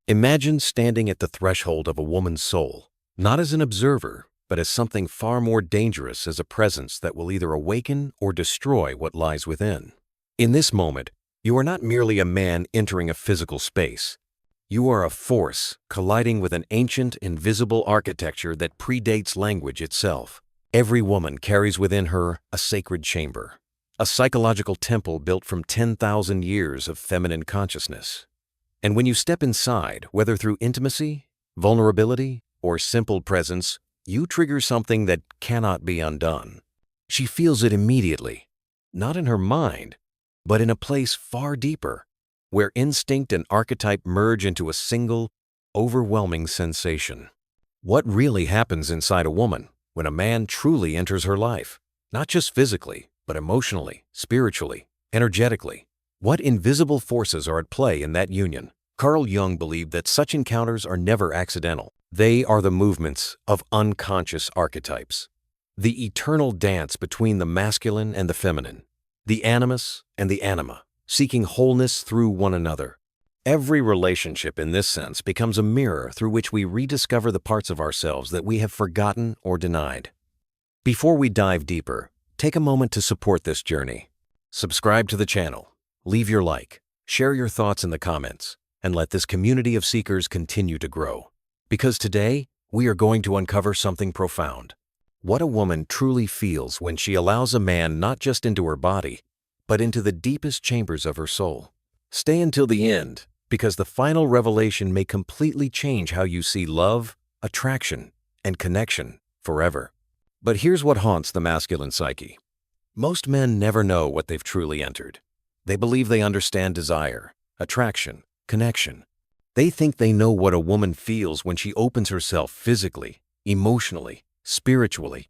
Imagine standing at the threshold of a woman's soul, not as an observer, but as something far more dangerous, as a presence that will either awaken or destroy what lies within. In this moment, you are not merely a man entering a physical space. You are a force colliding with an ancient, invisible architecture that predates language itself. Every woman carries within her a sacred chamber, a psychological temple built from 10,000 years of feminine consciousness. And when you step inside, whether through intimacy, vulnerability, or simple presence, you trigger something that cannot be undone. She feels it immediately, not in her mind, but in a place far deeper, where instinct and archetype merge into a single, overwhelming sensation. What really happens inside a woman when a man truly enters her life? Not just physically, but emotionally, spiritually, energetically. What invisible forces are at play in that union? Carl Jung believed that such encounters are never accidental. They are the movements of unconscious archetypes, the eternal dance between the masculine and the feminine, the animus and the anima, seeking wholeness through one another. Every relationship in this sense becomes a mirror through which we rediscover the parts of ourselves that we have forgotten or denied. Before we dive deeper, take a moment to support this journey. Subscribe to the channel, leave your like, share your thoughts in the comments, and let this community of seekers continue to grow. Because today, we are going to uncover something profound. What a woman truly feels when she allows a man not just into her body, but into the deepest chambers of her soul. Stay until the end, because the final revelation may completely change how you see love, attraction, and connection forever. But here's what haunts the masculine psyche. Most men never know what they've truly entered. They believe they understand desire, attraction, connection. They think they know what a woman feels when she opens herself physically, emotionally, spiritually.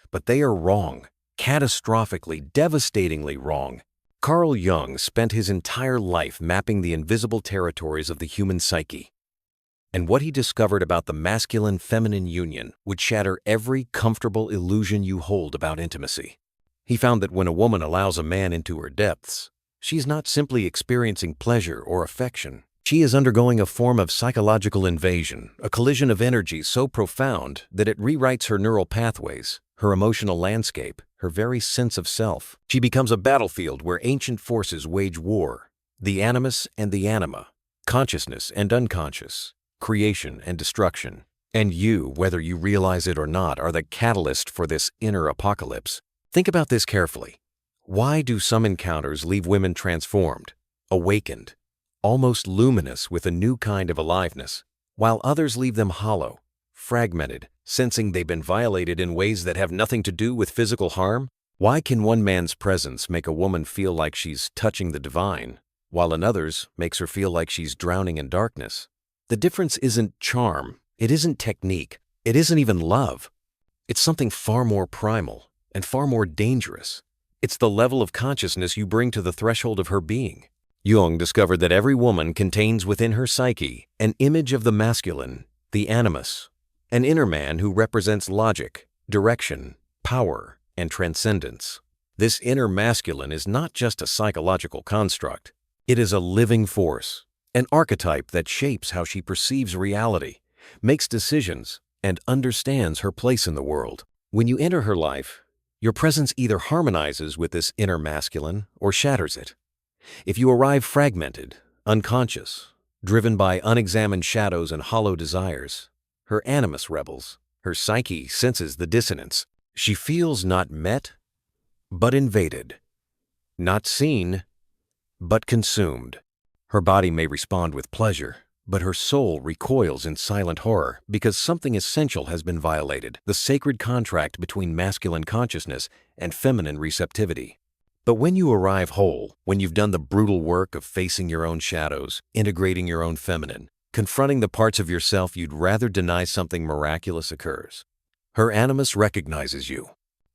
But they are wrong, catastrophically, devastatingly wrong. Carl Jung spent his entire life mapping the invisible territories of the human psyche. And what he discovered about the masculine-feminine union would shatter every comfortable illusion you hold about intimacy. He found that when a woman allows a man into her depths, she's not simply experiencing pleasure or affection. She is undergoing a form of psychological invasion, a collision of energy so profound that it rewrites her neural pathways, her emotional landscape, her very sense of self. She becomes a battlefield where ancient forces wage war, the animus and the anima, consciousness and unconscious, creation and destruction. And you, whether you realize it or not, are the catalyst for this inner apocalypse. Think about this carefully. Why do some encounters leave women transformed, awakened, almost luminous with a new kind of aliveness, while others leave them hollow, fragmented, sensing they've been violated in ways that have nothing to do with physical harm? Why can one man's presence make a woman feel like she's touching the divine, while another's makes her feel like she's drowning in darkness? The difference isn't charm, it isn't technique, it isn't even love. It's something far more primal and far more dangerous. It's the level of consciousness you bring to the threshold of her being. Jung discovered that every woman contains within her psyche an image of the masculine, the animus, an inner man who represents logic, direction, power, and transcendence. This inner masculine is not just a psychological construct. It is a living force, an archetype that shapes how she perceives reality, makes decisions, and understands her place in the world. When you enter her life, your presence either harmonizes with this inner masculine or shatters it. If you arrive fragmented, unconscious, driven by unexamined shadows and hollow desires, her animus rebels. Her psyche senses the dissonance. She feels not met, but invaded, not seen, but consumed. Her body may respond with pleasure, but her soul recoils in silent horror because something essential has been violated, the sacred contract between masculine consciousness and feminine receptivity. But when you arrive whole, when you've done the brutal work of facing your own shadows, integrating your own feminine, confronting the parts of yourself you'd rather deny, something miraculous occurs. Her animus recognizes you,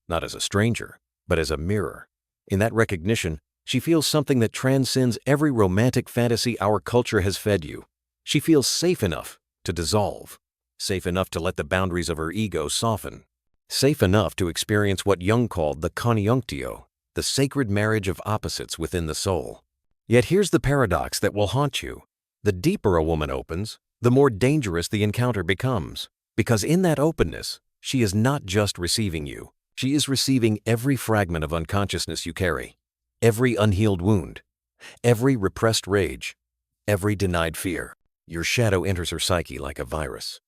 not as a stranger, but as a mirror. In that recognition, she feels something that transcends every romantic fantasy our culture has fed you. She feels safe enough to dissolve, safe enough to let the boundaries of her ego soften, safe enough to experience what Jung called the conjunctio, the sacred marriage of opposites within the soul. Yet here's the paradox that will haunt you. The deeper a woman opens, the more dangerous the encounter becomes, because in that openness, she is not just receiving you. She is receiving every fragment of unconsciousness you carry, every unhealed wound, every repressed rage, every denied fear. Your shadow enters her psyche like a virus.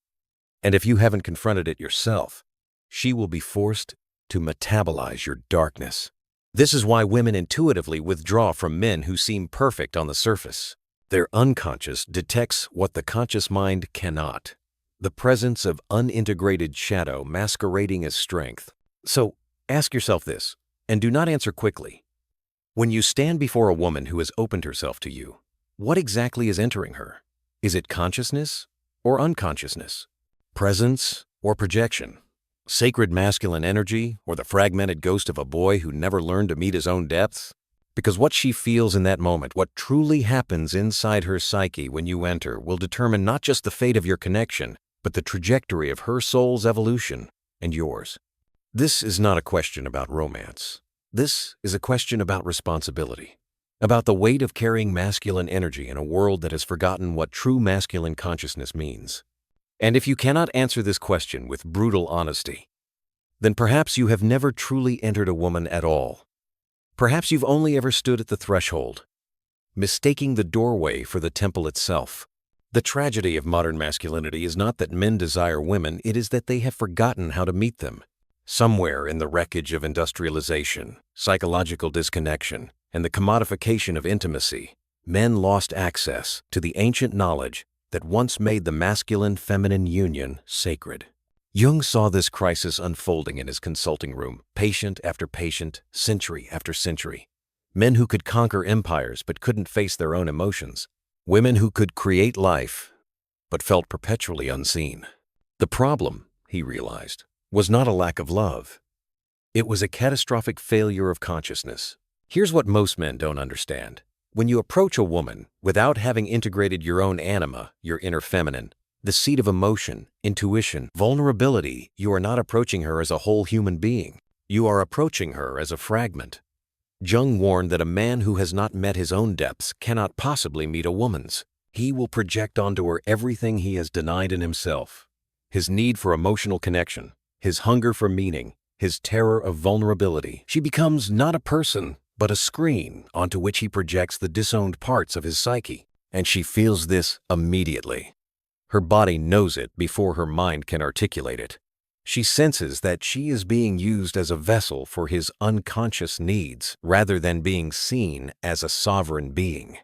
And if you haven't confronted it yourself, she will be forced to metabolize your darkness. This is why women intuitively withdraw from men who seem perfect on the surface. Their unconscious detects what the conscious mind cannot. The presence of unintegrated shadow masquerading as strength. So, ask yourself this, and do not answer quickly. When you stand before a woman who has opened herself to you, what exactly is entering her? Is it consciousness or unconsciousness? Presence or projection? Sacred masculine energy or the fragmented ghost of a boy who never learned to meet his own depths? Because what she feels in that moment, what truly happens inside her psyche when you enter, will determine not just the fate of your connection, but the trajectory of her soul's evolution and yours. This is not a question about romance. This is a question about responsibility, about the weight of carrying masculine energy in a world that has forgotten what true masculine consciousness means. And if you cannot answer this question with brutal honesty, then perhaps you have never truly entered a woman at all. Perhaps you've only ever stood at the threshold, mistaking the doorway for the temple itself. The tragedy of modern masculinity is not that men desire women, it is that they have forgotten how to meet them. Somewhere in the wreckage of industrialization, psychological disconnection, and the commodification of intimacy, men lost access to the ancient knowledge that once made the masculine-feminine union sacred. Jung saw this crisis unfolding in his consulting room, patient after patient, century after century. Men who could conquer empires but couldn't face their own emotions. Women who could create life but felt perpetually unseen. The problem, he realized, was not a lack of love. It was a catastrophic failure of consciousness. Here's what most men don't understand. When you approach a woman without having integrated your own anima, your inner feminine, the seat of emotion, intuition, vulnerability, you are not approaching her as a whole human being. You are approaching her as a fragment. Jung warned that a man who has not met his own depths cannot possibly meet a woman's. He will project onto her everything he has denied in himself. His need for emotional connection, his hunger for meaning, his terror of vulnerability. She becomes not a person, but a screen onto which he projects the disowned parts of his psyche. And she feels this immediately. Her body knows it before her mind can articulate it. She senses that she is being used as a vessel for his unconscious needs rather than being seen as a sovereign being.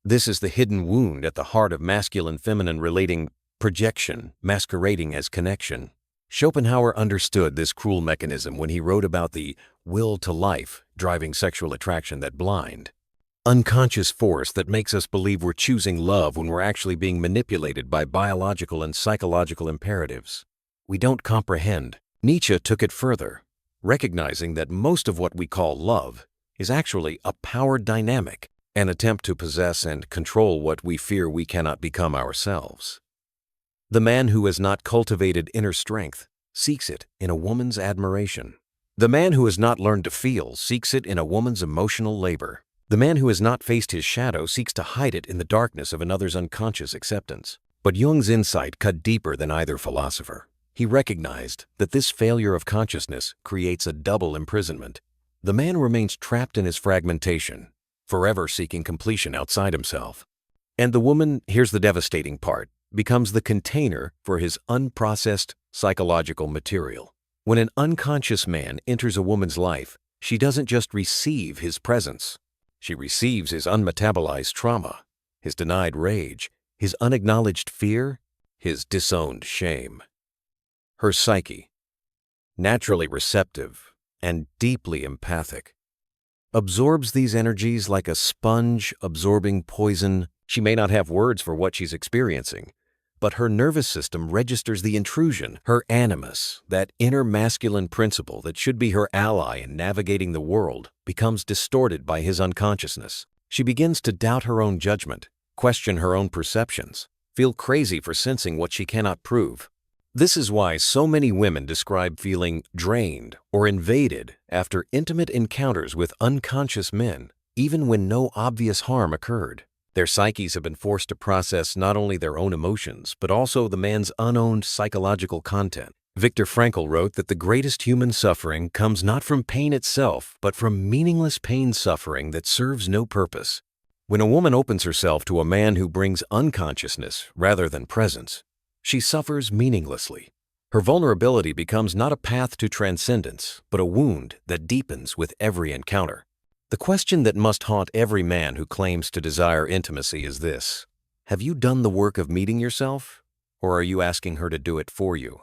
This is the hidden wound at the heart of masculine-feminine relating, projection masquerading as connection. Schopenhauer understood this cruel mechanism when he wrote about the will to life driving sexual attraction, that blind, unconscious force that makes us believe we're choosing love when we're actually being manipulated by biological and psychological imperatives. We don't comprehend. Nietzsche took it further, recognizing that most of what we call love is actually a power dynamic, an attempt to possess and control what we fear we cannot become ourselves. The man who has not cultivated inner strength seeks it in a woman's admiration. The man who has not learned to feel seeks it in a woman's emotional labor. The man who has not faced his shadow seeks to hide it in the darkness of another's unconscious acceptance. But Jung's insight cut deeper than either philosopher. He recognized that this failure of consciousness creates a double imprisonment. The man remains trapped in his fragmentation, forever seeking completion outside himself. And the woman, here's the devastating part, becomes the container for his unprocessed psychological material. When an unconscious man enters a woman's life, she doesn't just receive his presence. She receives his unmetabolized trauma, his denied rage, his unacknowledged fear, his disowned shame. Her psyche, naturally receptive and deeply empathic, absorbs these energies like a sponge absorbing poison. She may not have words for what she's experiencing, but her nervous system registers the intrusion. Her animus, that inner masculine principle that should be her ally in navigating the world, becomes distorted by his unconsciousness. She begins to doubt her own judgment, question her own perceptions, feel crazy for sensing what she cannot prove. This is why so many women describe feeling drained or invaded after intimate encounters with unconscious men, even when no obvious harm occurred. Their psyches have been forced to process not only their own emotions, but also the man's unowned psychological content. Viktor Frankl wrote that the greatest human suffering comes not from pain itself, but from meaningless pain suffering that serves no purpose. When a woman opens herself to a man who brings unconsciousness rather than presence, she suffers meaninglessly. Her vulnerability becomes not a path to transcendence, but a wound that deepens with every encounter. The question that must haunt every man who claims to desire intimacy is this: have you done the work of meeting yourself, or are you asking her to do it for you?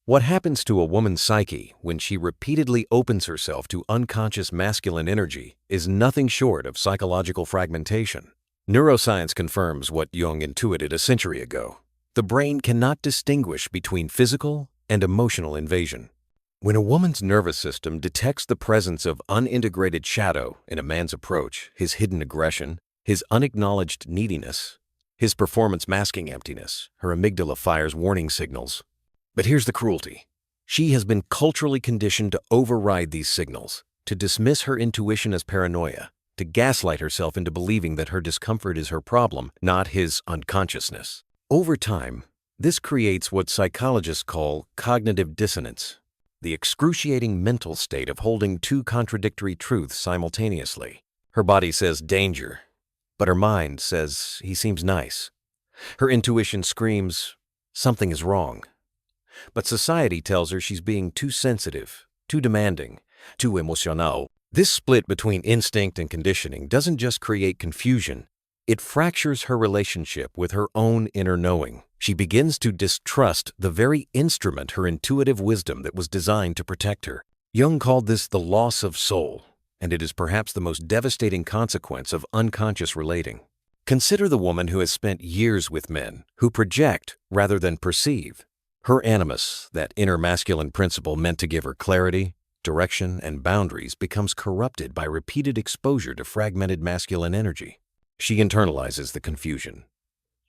What happens to a woman's psyche when she repeatedly opens herself to unconscious masculine energy is nothing short of psychological fragmentation. Neuroscience confirms what Jung intuited a century ago. The brain cannot distinguish between physical and emotional invasion. When a woman's nervous system detects the presence of unintegrated shadow in a man's approach, his hidden aggression, his unacknowledged neediness, his performance masking emptiness, her amygdala fires warning signals. But here's the cruelty. She has been culturally conditioned to override these signals, to dismiss her intuition as paranoia, to gaslight herself into believing that her discomfort is her problem, not his unconsciousness. Over time, this creates what psychologists call cognitive dissonance, the excruciating mental state of holding two contradictory truths simultaneously. Her body says danger, but her mind says he seems nice. Her intuition screams something is wrong. But society tells her she's being too sensitive, too demanding, too emotional. This split between instinct and conditioning doesn't just create confusion, it fractures her relationship with her own inner knowing. She begins to distrust the very instrument, her intuitive wisdom, that was designed to protect her. Jung called this the loss of soul, and it is perhaps the most devastating consequence of unconscious relating. Consider the woman who has spent years with men who project rather than perceive. Her animus, that inner masculine principle meant to give her clarity, direction, and boundaries, becomes corrupted by repeated exposure to fragmented masculine energy. She internalizes the confusion.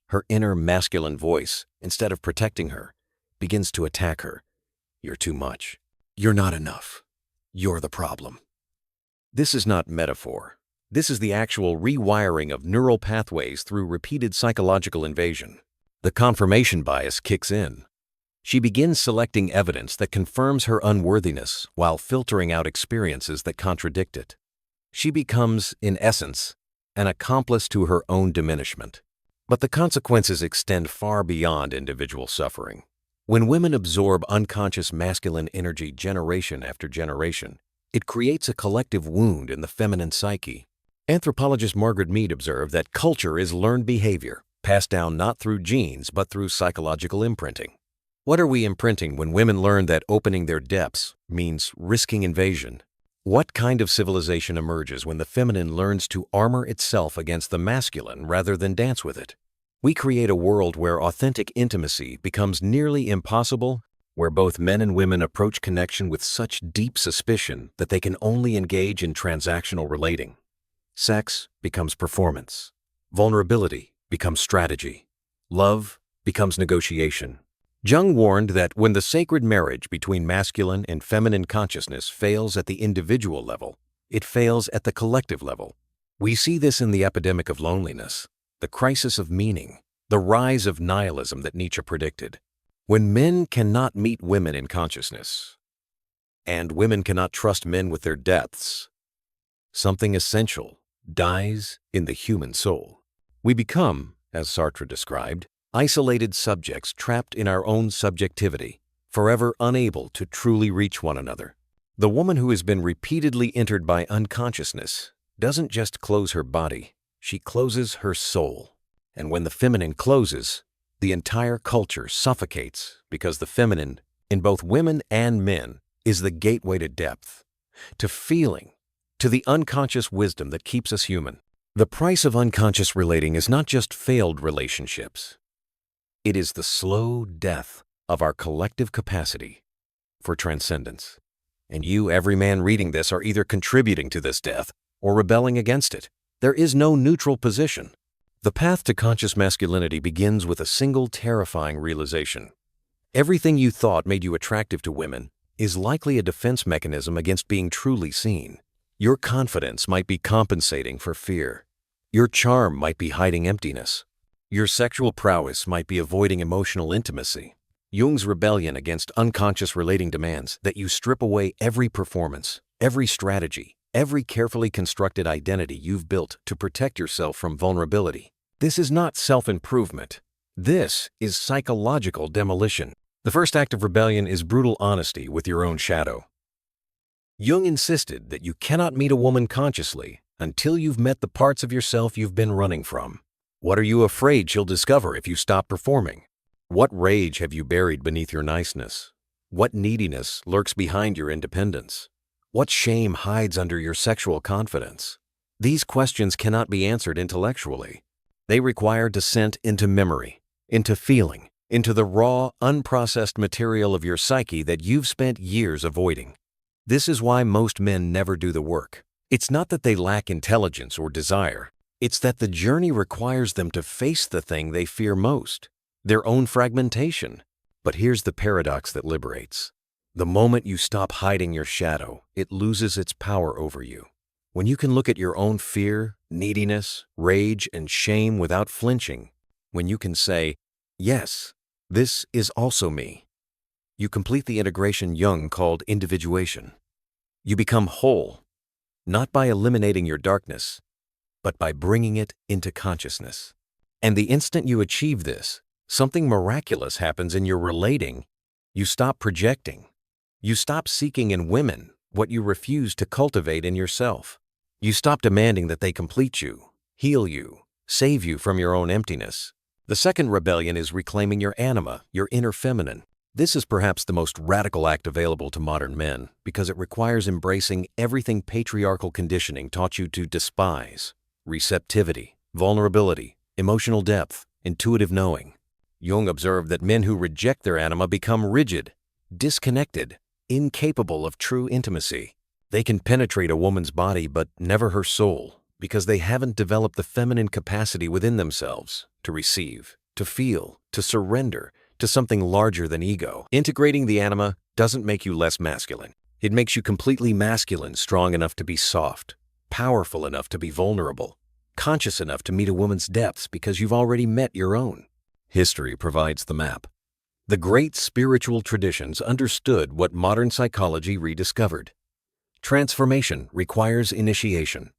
Her inner masculine voice, instead of protecting her, begins to attack her. You're too much. You're not enough. You're the problem. This is not metaphor. This is the actual rewiring of neural pathways through repeated psychological invasion. The confirmation bias kicks in. She begins selecting evidence that confirms her unworthiness while filtering out experiences that contradict it. She becomes, in essence, an accomplice to her own diminishment. But the consequences extend far beyond individual suffering. When women absorb unconscious masculine energy generation after generation, it creates a collective wound in the feminine psyche. Anthropologist Margaret Mead observed that culture is learned behavior, passed down not through genes but through psychological imprinting. What are we imprinting when women learn that opening their depths means risking invasion? What kind of civilization emerges when the feminine learns to armor itself against the masculine rather than dance with it? We create a world where authentic intimacy becomes nearly impossible, where both men and women approach connection with such deep suspicion that they can only engage in transactional relating. Sex becomes performance. Vulnerability becomes strategy. Love becomes negotiation. Jung warned that when the sacred marriage between masculine and feminine consciousness fails at the individual level, it fails at the collective level. We see this in the epidemic of loneliness, the crisis of meaning, the rise of nihilism that Nietzsche predicted. When men cannot meet women in consciousness, and women cannot trust men with their depths, something essential dies in the human soul. We become, as Sartre described, isolated subjects trapped in our own subjectivity, forever unable to truly reach one another. The woman who has been repeatedly entered by unconsciousness doesn't just close her body, she closes her soul. And when the feminine closes, the entire culture suffocates because the feminine, in both women and men, is the gateway to depth, to feeling, to the unconscious wisdom that keeps us human. The price of unconscious relating is not just failed relationships. It is the slow death of our collective capacity for transcendence. And you, every man reading this, are either contributing to this death or rebelling against it. There is no neutral position. The path to conscious masculinity begins with a single terrifying realization. Everything you thought made you attractive to women is likely a defense mechanism against being truly seen. Your confidence might be compensating for fear. Your charm might be hiding emptiness. Your sexual prowess might be avoiding emotional intimacy. Jung's rebellion against unconscious relating demands that you strip away every performance, every strategy, every carefully constructed identity you've built to protect yourself from vulnerability. This is not self-improvement. This is psychological demolition. The first act of rebellion is brutal honesty with your own shadow. Jung insisted that you cannot meet a woman consciously until you've met the parts of yourself you've been running from. What are you afraid she'll discover if you stop performing? What rage have you buried beneath your niceness? What neediness lurks behind your independence? What shame hides under your sexual confidence? These questions cannot be answered intellectually. They require descent into memory, into feeling, into the raw, unprocessed material of your psyche that you've spent years avoiding. This is why most men never do the work. It's not that they lack intelligence or desire. It's that the journey requires them to face the thing they fear most, their own fragmentation. But here's the paradox that liberates. The moment you stop hiding your shadow, it loses its power over you. When you can look at your own fear, neediness, rage, and shame without flinching, when you can say, yes, this is also me, you complete the integration Jung called individuation. You become whole, not by eliminating your darkness, but by bringing it into consciousness. And the instant you achieve this, something miraculous happens in your relating. You stop projecting. You stop seeking in women what you refuse to cultivate in yourself. You stop demanding that they complete you, heal you, save you from your own emptiness. The second rebellion is reclaiming your anima, your inner feminine. This is perhaps the most radical act available to modern men because it requires embracing everything patriarchal conditioning taught you to despise: receptivity, vulnerability, emotional depth, intuitive knowing. Jung observed that men who reject their anima become rigid, disconnected, incapable of true intimacy. They can penetrate a woman's body but never her soul because they haven't developed the feminine capacity within themselves to receive, to feel, to surrender to something larger than ego. Integrating the anima doesn't make you less masculine. It makes you completely masculine, strong enough to be soft, powerful enough to be vulnerable, conscious enough to meet a woman's depths because you've already met your own. History provides the map. The great spiritual traditions understood what modern psychology rediscovered. Transformation requires initiation.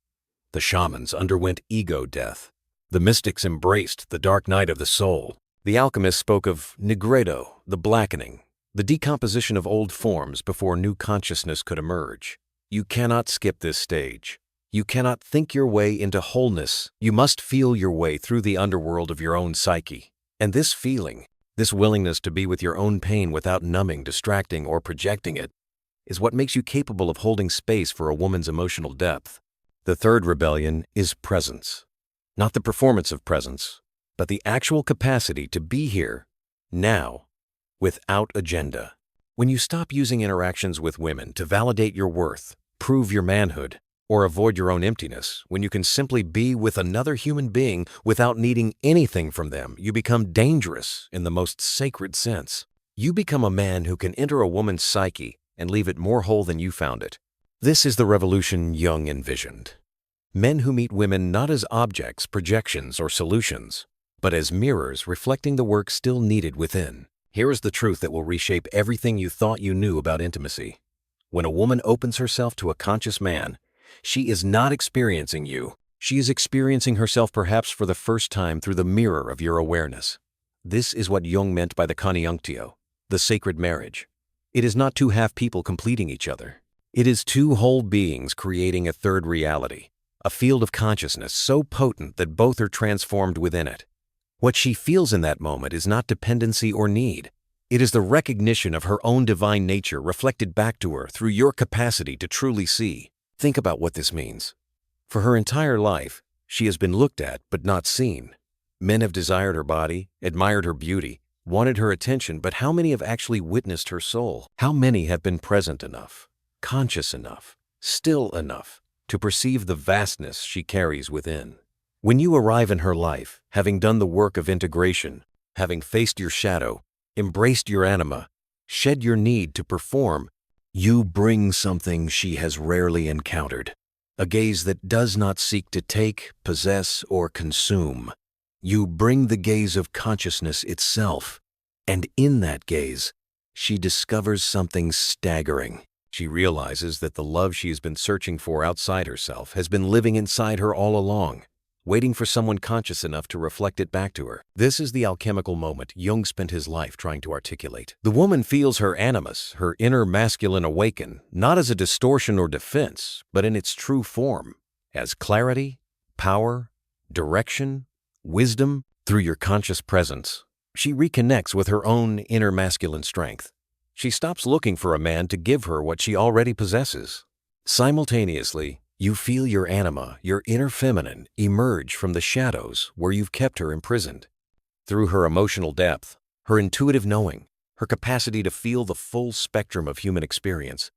The shamans underwent ego death. The mystics embraced the dark night of the soul. The alchemists spoke of nigredo, the blackening, the decomposition of old forms before new consciousness could emerge. You cannot skip this stage. You cannot think your way into wholeness. You must feel your way through the underworld of your own psyche. And this feeling, this willingness to be with your own pain without numbing, distracting, or projecting it, is what makes you capable of holding space for a woman's emotional depth. The third rebellion is presence. Not the performance of presence, but the actual capacity to be here, now, without agenda. When you stop using interactions with women to validate your worth, prove your manhood, or avoid your own emptiness, when you can simply be with another human being without needing anything from them, you become dangerous in the most sacred sense. You become a man who can enter a woman's psyche and leave it more whole than you found it. This is the revolution Jung envisioned. Men who meet women not as objects, projections, or solutions, but as mirrors reflecting the work still needed within. Here is the truth that will reshape everything you thought you knew about intimacy. When a woman opens herself to a conscious man, she is not experiencing you. She is experiencing herself perhaps for the first time through the mirror of your awareness. This is what Jung meant by the conjunctio, the sacred marriage. It is not two half people completing each other. It is two whole beings creating a third reality, a field of consciousness so potent that both are transformed within it. What she feels in that moment is not dependency or need. It is the recognition of her own divine nature reflected back to her through your capacity to truly see. Think about what this means. For her entire life, she has been looked at but not seen. Men have desired her body, admired her beauty, wanted her attention, but how many have actually witnessed her soul? How many have been present enough, conscious enough, still enough to perceive the vastness she carries within? When you arrive in her life, having done the work of integration, having faced your shadow, embraced your anima, shed your need to perform, you bring something she has rarely encountered. a gaze that does not seek to take, possess, or consume. You bring the gaze of consciousness itself, and in that gaze, she discovers something staggering. She realizes that the love she has been searching for outside herself has been living inside her all along, waiting for someone conscious enough to reflect it back to her. This is the alchemical moment Jung spent his life trying to articulate. The woman feels her animus, her inner masculine awaken, not as a distortion or defense, but in its true form, as clarity, power, direction, wisdom. Through your conscious presence, she reconnects with her own inner masculine strength. She stops looking for a man to give her what she already possesses. Simultaneously, you feel your anima, your inner feminine, emerge from the shadows where you've kept her imprisoned. Through her emotional depth, her intuitive knowing, her capacity to feel the full spectrum of human experience,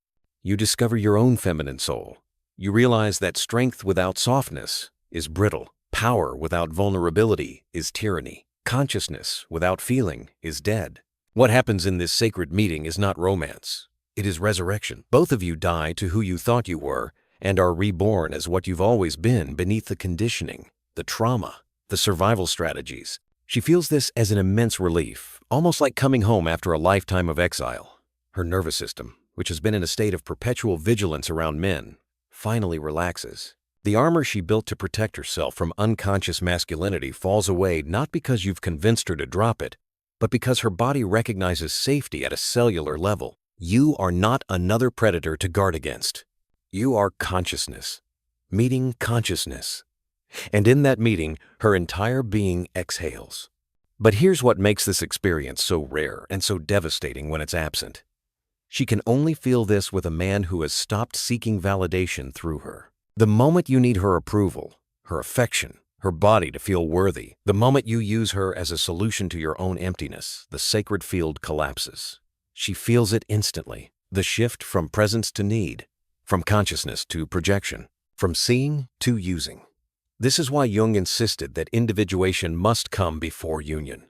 you discover your own feminine soul. You realize that strength without softness is brittle. Power without vulnerability is tyranny. Consciousness without feeling is dead. What happens in this sacred meeting is not romance. It is resurrection. Both of you die to who you thought you were and are reborn as what you've always been beneath the conditioning, the trauma, the survival strategies. She feels this as an immense relief, almost like coming home after a lifetime of exile. Her nervous system, which has been in a state of perpetual vigilance around men, finally relaxes. The armor she built to protect herself from unconscious masculinity falls away not because you've convinced her to drop it, but because her body recognizes safety at a cellular level. You are not another predator to guard against. You are consciousness, meeting consciousness. And in that meeting, her entire being exhales. But here's what makes this experience so rare and so devastating when it's absent. She can only feel this with a man who has stopped seeking validation through her. The moment you need her approval, her affection, her body to feel worthy, the moment you use her as a solution to your own emptiness, the sacred field collapses. She feels it instantly, the shift from presence to need, from consciousness to projection, from seeing to using. This is why Jung insisted that individuation must come before union.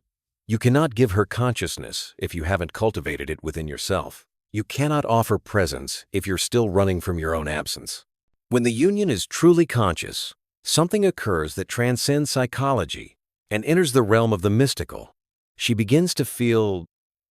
You cannot give her consciousness if you haven't cultivated it within yourself. You cannot offer presence if you're still running from your own absence. When the union is truly conscious, something occurs that transcends psychology and enters the realm of the mystical. She begins to feel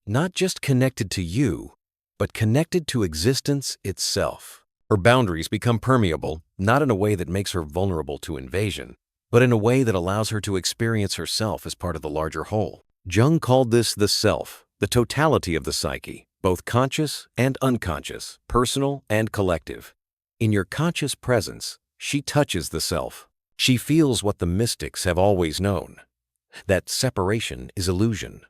not just connected to you, but connected to existence itself. Her boundaries become permeable, not in a way that makes her vulnerable to invasion, but in a way that allows her to experience herself as part of the larger whole. Jung called this the self, the totality of the psyche, both conscious and unconscious, personal and collective. In your conscious presence, she touches the self. She feels what the mystics have always known, that separation is illusion,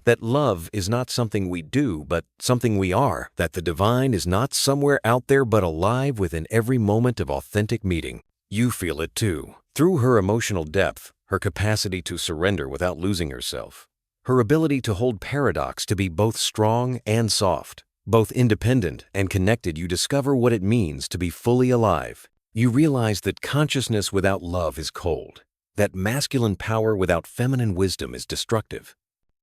that love is not something we do, but something we are, that the divine is not somewhere out there but alive within every moment of authentic meeting. You feel it too. Through her emotional depth, her capacity to surrender without losing herself, her ability to hold paradox to be both strong and soft, both independent and connected, you discover what it means to be fully alive. You realize that consciousness without love is cold, that masculine power without feminine wisdom is destructive,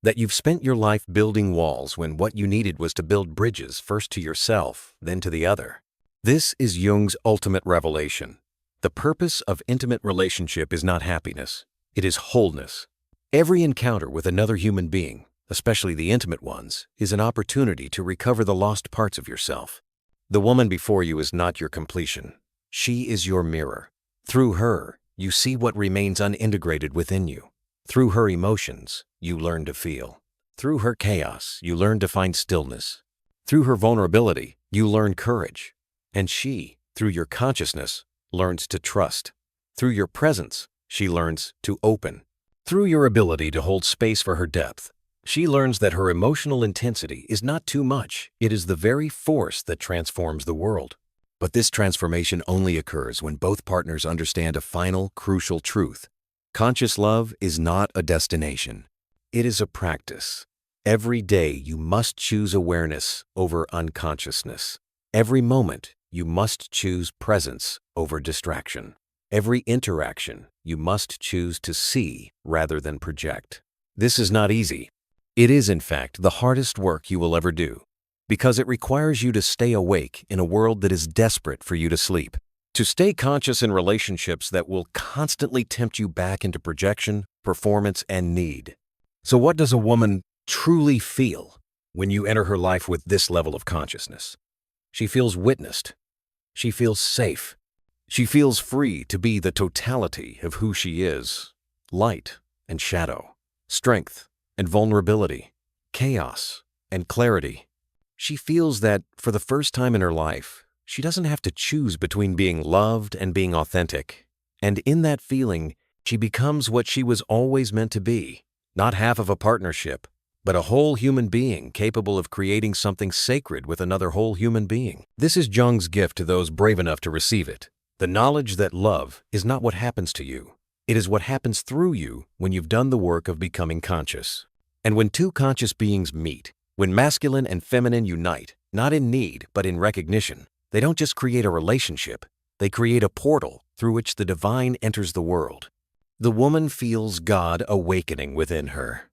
that you've spent your life building walls when what you needed was to build bridges first to yourself, then to the other. This is Jung's ultimate revelation. The purpose of intimate relationship is not happiness, it is wholeness. Every encounter with another human being, especially the intimate ones, is an opportunity to recover the lost parts of yourself. The woman before you is not your completion. She is your mirror. Through her, you see what remains unintegrated within you. Through her emotions, you learn to feel. Through her chaos, you learn to find stillness. Through her vulnerability, you learn courage. And she, through your consciousness, learns to trust. Through your presence, she learns to open. Through your ability to hold space for her depth, she learns that her emotional intensity is not too much. It is the very force that transforms the world. But this transformation only occurs when both partners understand a final, crucial truth. Conscious love is not a destination. It is a practice. Every day you must choose awareness over unconsciousness. Every moment you must choose presence over distraction. Every interaction you must choose to see rather than project. This is not easy. It is, in fact, the hardest work you will ever do, because it requires you to stay awake in a world that is desperate for you to sleep. To stay conscious in relationships that will constantly tempt you back into projection, performance, and need. So what does a woman truly feel when you enter her life with this level of consciousness? She feels witnessed. She feels safe. She feels free to be the totality of who she is: light and shadow, strength and vulnerability, chaos and clarity. She feels that for the first time in her life, she doesn't have to choose between being loved and being authentic. And in that feeling, she becomes what she was always meant to be: not half of a partnership, but a whole human being capable of creating something sacred with another whole human being. This is Jung's gift to those brave enough to receive it: the knowledge that love is not what happens to you. It is what happens through you when you've done the work of becoming conscious. And when two conscious beings meet, when masculine and feminine unite, not in need, but in recognition, they don't just create a relationship, they create a portal through which the divine enters the world. The woman feels God awakening within her.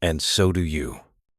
And so do you.